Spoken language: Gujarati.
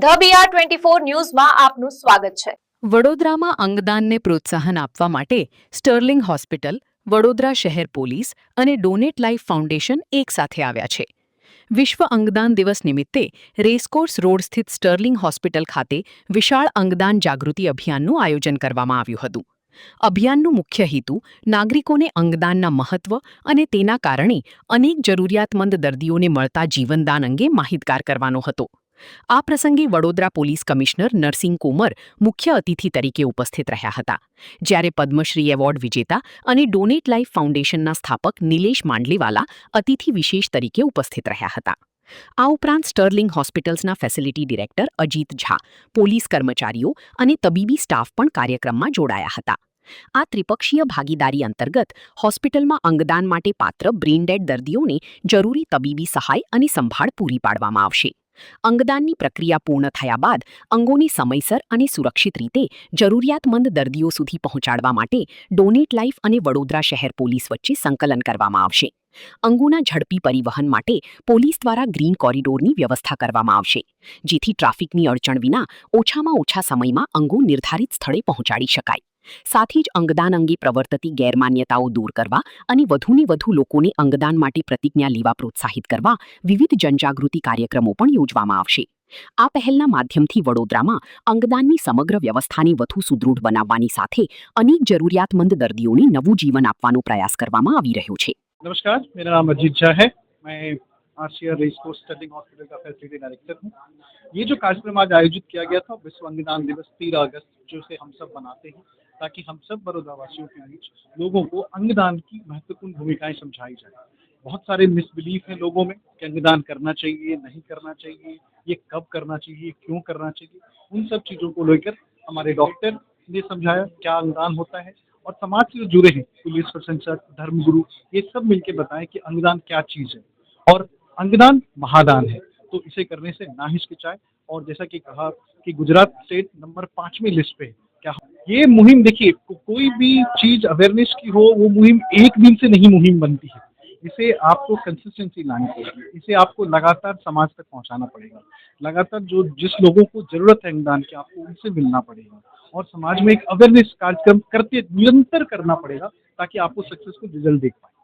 ધ BR24 ન્યૂઝમાં આપનું સ્વાગત છે। વડોદરામાં અંગદાનને પ્રોત્સાહન આપવા માટે સ્ટર્લિંગ હોસ્પિટલ, વડોદરા શહેર પોલીસ અને ડોનેટ લાઈફ ફાઉન્ડેશન એક સાથે આવ્યા છે। વિશ્વ અંગદાન દિવસ નિમિત્તે રેસકોર્સ રોડ સ્થિત સ્ટર્લિંગ હોસ્પિટલ ખાતે વિશાળ અંગદાન જાગૃતિ અભિયાનનું આયોજન કરવામાં આવ્યું હતું। અભિયાનનું મુખ્ય હેતુ નાગરિકોને અંગદાનના મહત્વ અને તેના કારણે અનેક જરૂરિયાતમંદ દર્દીઓને મળતા જીવનદાન અંગે માહિતગાર કરવાનો હતો। આ પ્રસંગે વડોદરા પોલીસ કમિશનર નરસિંહ કોમર મુખ્ય અતિથિ તરીકે ઉપસ્થિત રહ્યા હતા, જ્યારે પદ્મશ્રી એવોર્ડ વિજેતા અને ડોનેટ લાઈફ ફાઉન્ડેશનના સ્થાપક નિલેશ માંડલીવાલા અતિથિ વિશેષ તરીકે ઉપસ્થિત રહ્યા હતા। આ ઉપરાંત સ્ટર્લિંગ હોસ્પિટલ્સના facility director Ajit Jha, police કર્મચારીઓ અને તબીબી સ્ટાફ પણ કાર્યક્રમમાં જોડાયા હતા। આ ત્રિપક્ષીય ભાગીદારી અંતર્ગત હોસ્પિટલમાં અંગદાન માટે પાત્ર બ્રેઇન ડેડ દર્દીઓને જરૂરી તબીબી સહાય અને સંભાળ પૂરી પાડવામાં આવશે। અંગદાનની પ્રક્રિયા પૂર્ણ થયા બાદ અંગોને સમયસર અને સુરક્ષિત રીતે જરૂરિયાતમંદ દર્દીઓ સુધી પહોંચાડવા માટે ડોનેટ લાઈફ અને વડોદરા શહેર પોલીસ વચ્ચે સંકલન કરવામાં આવશે। અંગોના ઝડપી પરિવહન માટે પોલીસ દ્વારા ગ્રીન કોરિડોરની વ્યવસ્થા કરવામાં આવશે, જેથી ટ્રાફિકની અડચણ વિના ઓછામાં ઓછા સમયમાં અંગો નિર્ધારિત સ્થળે પહોંચાડી શકાય। સાથે જ અંગદાન અંગે પ્રવર્તતી ગેરમાન્યતાઓ દૂર કરવા અને વધુને વધુ લોકોને અંગદાન માટે પ્રતિજ્ઞા લેવા પ્રોત્સાહિત કરવા વિવિધ જનજાગૃતિ કાર્યક્રમો પણ યોજવામાં આવશે। આ પહેલના માધ્યમથી વડોદરામાં અંગદાનની સમગ્ર વ્યવસ્થાને વધુ સુદૃઢ બનાવવાની સાથે અનેક જરૂરિયાતમંદ દર્દીઓને નવું જીવન આપવાનો પ્રયાસ કરવામાં આવી રહ્યો છે। नमस्कार, मेरा नाम अजीत झा है। मैं आरसीआर रेसकोर्स स्टर्लिंग हॉस्पिटल का फैसिलिटी डायरेक्टर हूँ। ये जो कार्यक्रम आज आयोजित किया गया था, विश्व अंगदान दिवस 13 अगस्त, जो से हम सब मनाते हैं, ताकि हम सब बड़ौदा वासियों के बीच लोगों को अंगदान की महत्वपूर्ण भूमिकाएं समझाई जाए। बहुत सारे मिसबिलीफ हैं लोगों में कि अंगदान करना चाहिए, नहीं करना चाहिए, ये कब करना चाहिए, क्यों करना चाहिए। उन सब चीज़ों को लेकर हमारे डॉक्टर ने समझाया क्या अंगदान होता है, और समाज से जो जुड़े हैं पुलिस प्रशंसक, धर्मगुरु, ये सब मिलकर बताएं कि अंगदान क्या चीज़ है और अंगदान महादान है, तो इसे करने से ना हिचकिचाए। और जैसा कि कहा कि गुजरात स्टेट नंबर 5वीं लिस्ट पे है। क्या ये मुहिम देखिए, कोई भी चीज अवेयरनेस की हो, वो मुहिम एक दिन से नहीं मुहिम बनती है। इसे आपको कंसिस्टेंसी लानी पड़ेगी, इसे आपको लगातार समाज तक पहुंचाना पड़ेगा। लगातार जो जिस लोगों को जरूरत है अंगदान की, आपको उनसे मिलना पड़ेगा और समाज में एक अवेयरनेस कार्यक्रम करते निरंतर करना पड़ेगा, ताकि आपको सक्सेसफुल रिजल्ट देख पाए।